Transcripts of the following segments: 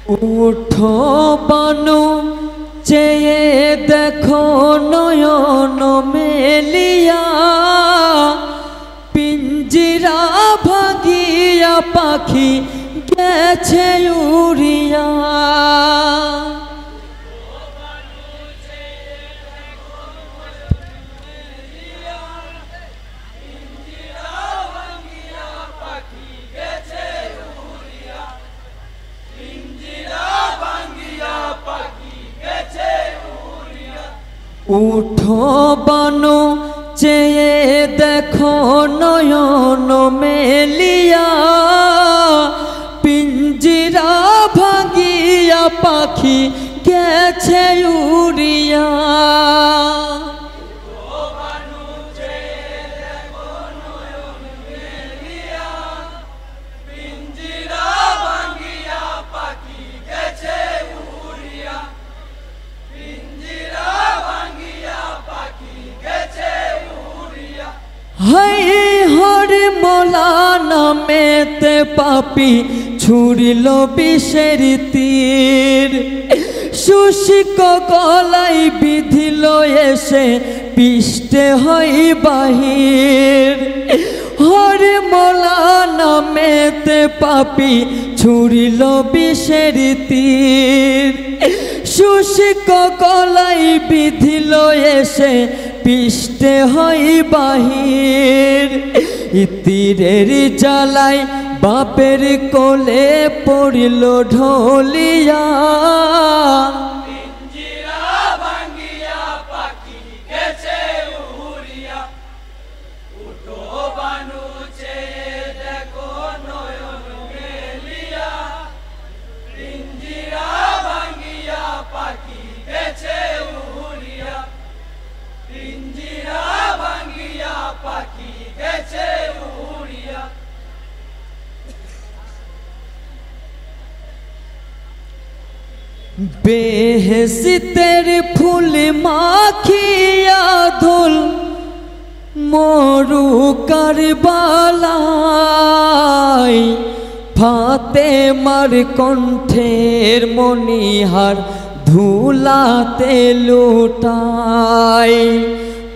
উঠো বানু চেয়ে দেখো নয়ন মেলিয়া, পিঞ্জিরা ভাগিয়া পাখি গেছে উড়িয়া। উঠো বানু চেয়ে দেখো নয়ন মেলিয়া, পিঞ্জিরা ভাগিয়া পাখি গেছে উড়িয়া। হাই হরি মোলা নামেতে পাপি ছুড়িল বিষের তীর, শুষ্ক গলায় বিধিল এসে পিষ্টে হই বাহির। হরি মোলা নামেতে পাপি ছুড়িল বিষের তীর, শুষ্ক গলায় বিধিল এসে পিষ্টে হই বাহির। তীরের জ্বালায় বাপের কোলে পড়িল ঢলিয়া, বেহেশতের ফুল মাখিয়া ধুল মরু কারবালায়, ফাতেমার কণ্ঠের মণিহার ধুলাতে লুটায়।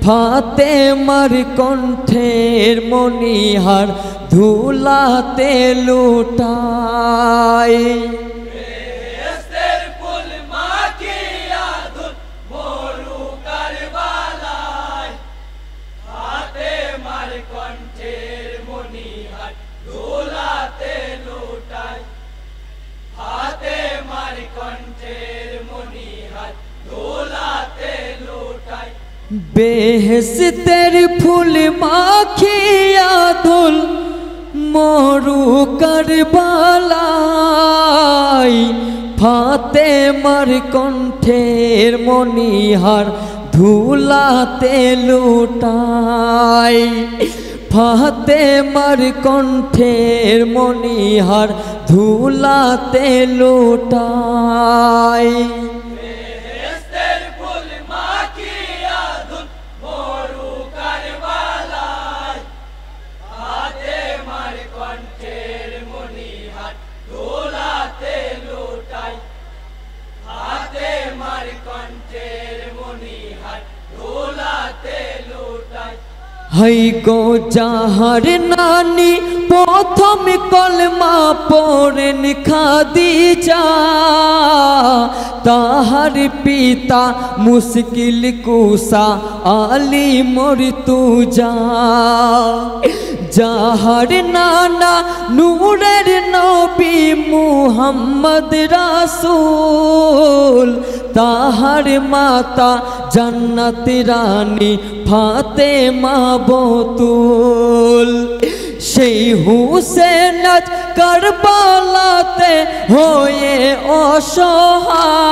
ফাতেমার কণ্ঠের মণিহার ধুলাতে লুটায়। বেহেশতের ফুল মাখিয়া ধুল মরু কারবালায়, ফাতেমার কণ্ঠের মণিহার ধুলাতে লুটায়। ফাতেমার কণ্ঠের মণিহার ধুলাতে লুটায়। হাই গো যাহার নানি প্রথম কলমা পড়েন খাদিজা, তাহার পিতা মুশকিল কুসা আলী মর্তুজা। যাহার নানা নূরের নবী মুহাম্মদ রাসূল, তাহার মাতা জান্নাত রানী ফাতেমা বতুল। সেই হুসেন আজ কারবালাতে হয়ে অসহায়,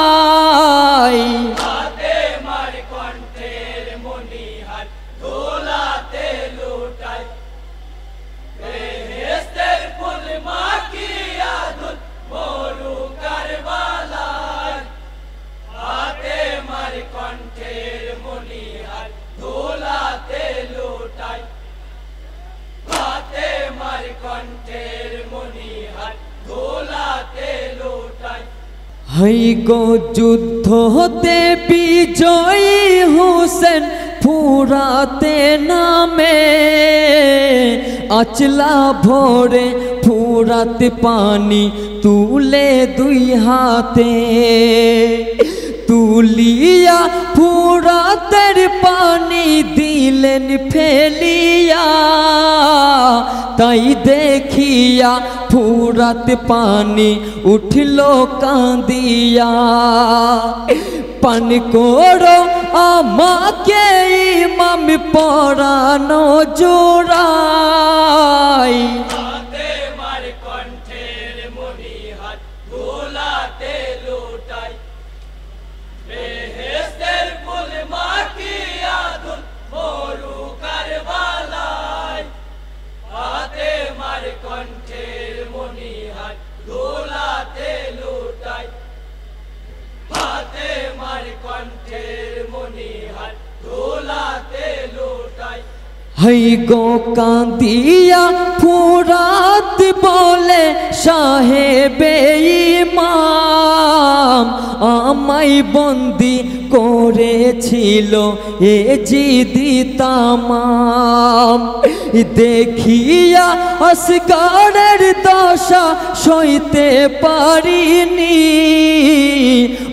হাই গো যুদ্ধ হতে বিজয়ী হোসেন ফুরাতে নামে, আচলা ভরে ফুরাত পানি তুলে দুই হাতে, তুলিয়া ফুরাতের পানি দিলেন ফেলিয়া, তাই দেখিয়া ফুরাত পানি উঠল কাঁদিয়া। পান করো আমাকে ইমাম পরানো জোড়াই, হাই গো কাঁদিয়া ফুরাত বলে সাহেবে ইমাম, আমায় বন্দি করেছিল এ জিদি তামাম। দেখিয়া আসগারের দশা সইতে পারিনি,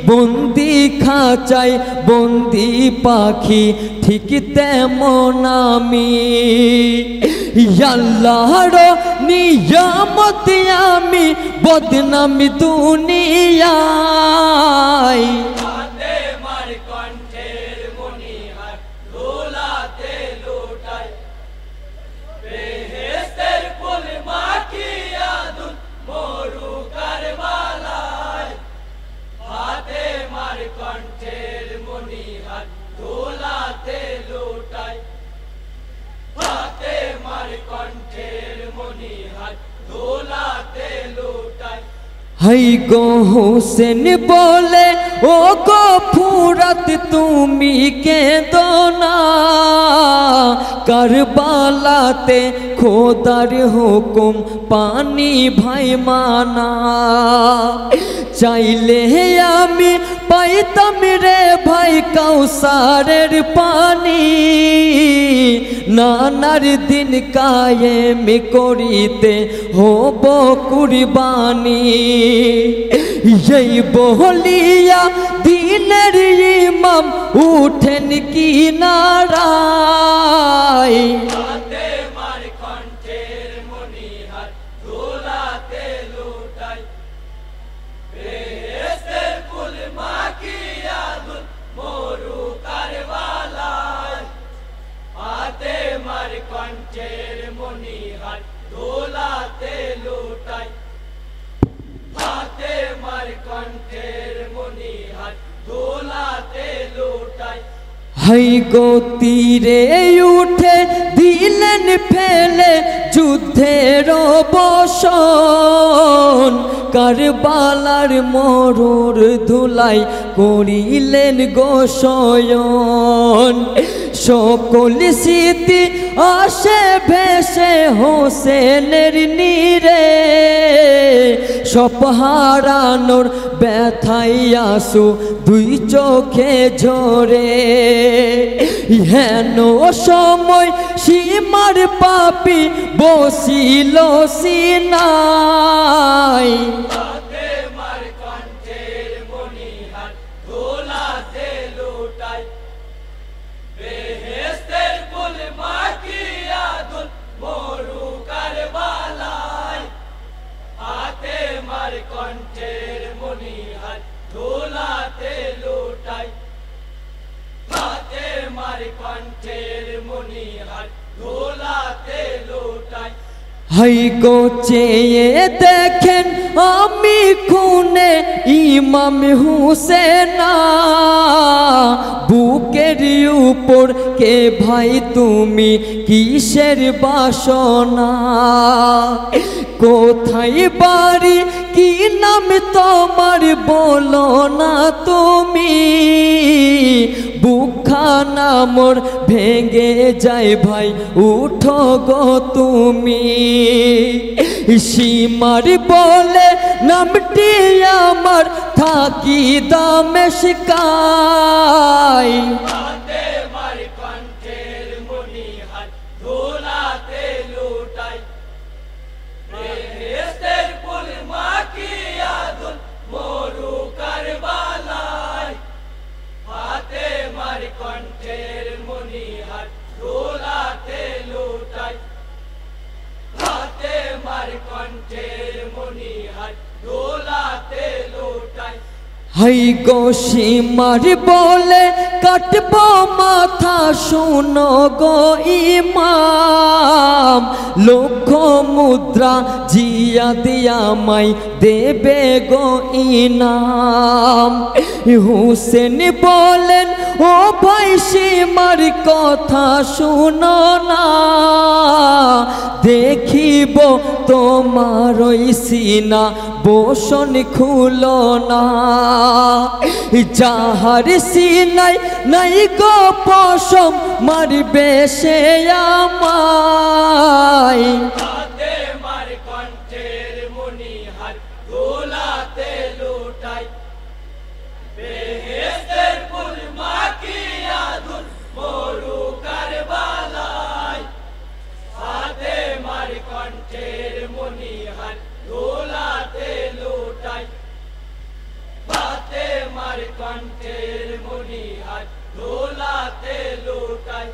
বন্দি খাঁচায় বন্দি পাখি ঠিক তেমন আমি। আল্লাহর নিয়ামত আমি বদনামি দুনিয়ায়, হাই গো হোসেন বলে ও গো ফুরাত তুমি কেঁদো না, কারবালাতে খোদার হুকুম পানি ভাই মানা, চাইলে আমি পাইতাম রে ভাই কাউসারের পানি, নানার দিন কায়েম করিতে হব কুরবানি। এই বলিয়া দিনের ইমাম উঠেন কিনারায়, হাই গো তীরে উঠে দিলেন ফেলে যুদ্ধের বসন, কারবালার মরুর ধুলাই করিলেন গোসয়ন। সকল স্মৃতি আসে ভেসে হোসেনের নীরে, সব হারানোর ব্যথাই আসু দুই চোখে ঝরে। হেন সময় সীমার পাপি বসিল সিনাই, হাই গো চেয়ে দেখেন আমি খুনে ইমাম হুসেনা, বুকের উপর কে ভাই তুমি কিসের বাসনা, কোথায় বাড়ি কি নাম তোমার বলো না তুমি, বুকখানা মোর ভেঙে যায় ভাই উঠো গো তুমি। সীমার বলে নামটি আমার থাকে কি দামেশকাই ফাতেমার কণ্ঠের মণিহার ধুলাতে লুটাই বেহেশতের ফুল মাখিয়া দুল মরু কারবালায় ফাতেমার কণ্ঠের মণিহার ধুলাতে লুটাই ফাতেমার কণ্ঠের মণিহার ধুলাতে লুটাই হাই গো সীমার বলে কাটব মাথা শুনো গো ইমাম লক্ষ মুদ্রা জিয়া দিয়া মাই দেবে গো ইনাম হুসেন বলেন ও ভাই সীমার কথা শুনো না দেখিব তোমার ওই সিনা বসন খুলো না যাহার সিনাই নাই গো পশম মারবে সে আমায় ফাতেমার কণ্ঠের মণিহার ধুলাতে লুটাই বেহেশতের ফুল মাখিয়া দুল মরু কারবালায় ফাতেমার কণ্ঠের মণিহার ধুলাতে লুটাই ফাতেমার কণ্ঠের মণিহার ধুলাতে লুটাই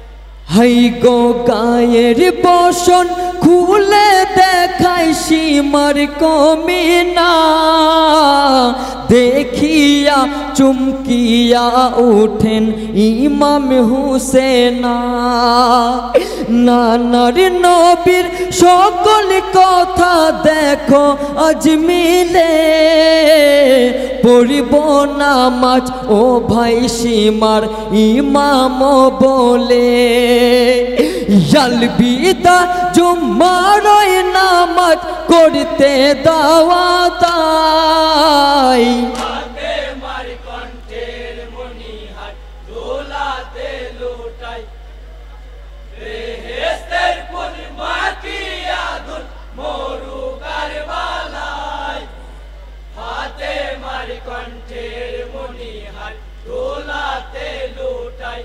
হাই গো গায়ের বসন খুলে দেখাই সীমার কমিনা দেখিয়া চুমকিয়া উঠেন ইমাম হুসেনা নানার নবীর সকল কথা দেখো আজ মিলে পড়িব নামাজ ও ভাই সীমার ইমাম বলে আলবিদা জুম্মার নামাজ করতে দাওয়াতাই ফাতেমার কণ্ঠের মণিহার ধুলাতে লুটাই বেহেশতের ফুল মাখিয়া দুল মরু কারবালায় ফাতেমার কণ্ঠের মণিহার ধুলাতে লুটাই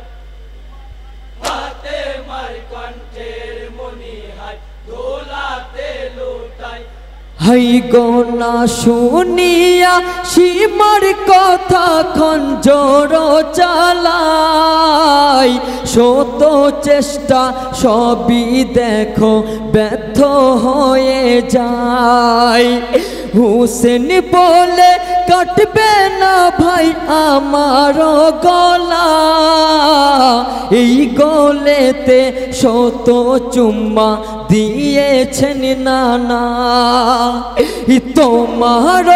ফাতেমার কণ্ঠের মণিহার ধুলাতে লুটাই হাই গো না শুনিয়া সীমার কথা খঞ্জর চালাই শত চেষ্টা সবই দেখো ব্যর্থ হয়ে যায় হুসেন বলে কাটবে না ভাই আমার গলা এই গলেতে শত চুম্মা দিয়েছেন নানা তোমার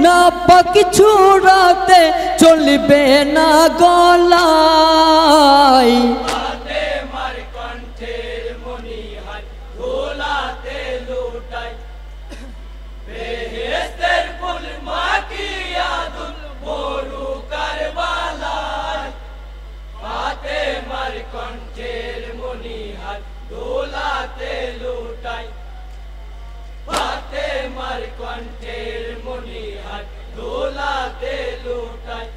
না পাক ছুড়াতে চলবে না গলায় ফাতেমার কণ্ঠের মণিহার ধুলাতে লুটাই বেহেশতের ফুল মাখিয়া দুল মরু কারবালায় ফাতেমার কণ্ঠের মণিহার ধুলাতে লুটাই ফাতেমার কণ্ঠের মণিহার ধুলাতে লুটাই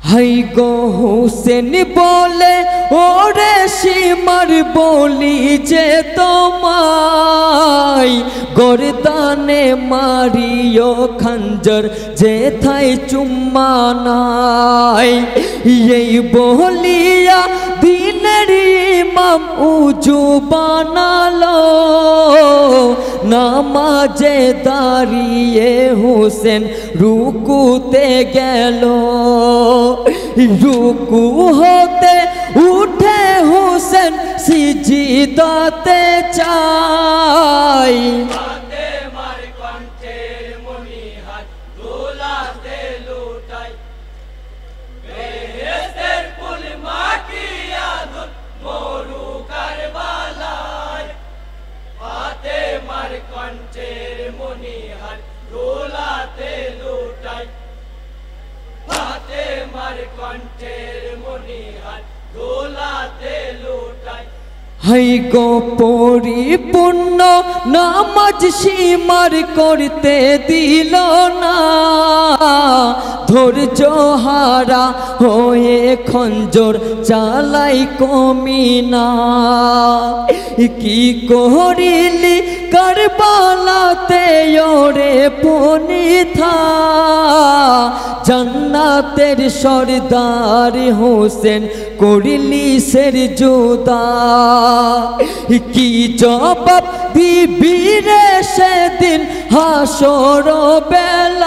হাই গো হুসেন বলে ওরে সীমার বলি যে তোমায় গরদানে মারিও খঞ্জর যেথায় চুম্মা নাই এই বলিয়া দিনের ইমাম উজু বানালো নামাজে দাঁড়িয়ে হুসেন রুকুতে গেল রুকু হতে উঠে হুসেন সিজদাতে চাই ফাতেমার কণ্ঠের মণিহার ধুলাতে লুটাই বেহেশতের ফুল মাখিয়া দুল মরু কারবালায় ফাতেমার কণ্ঠের মণিহার ধুলাতে লুটাই ফাতেমার কণ্ঠের মণিহার ধুলাতে লুটাই হাই গো পরিপূর্ণ নামাজ সীমার করতে দিল না, ধৈর্য হারা হয়ে খঞ্জর চালাই কমিনা। কি করিলি কারবালাতে ওরে পুনিথা, জান্নাতের সরদার হোসেন করিলি সের জুদা। কি জবাব দিবি রে সেদিন হাসর বেলা,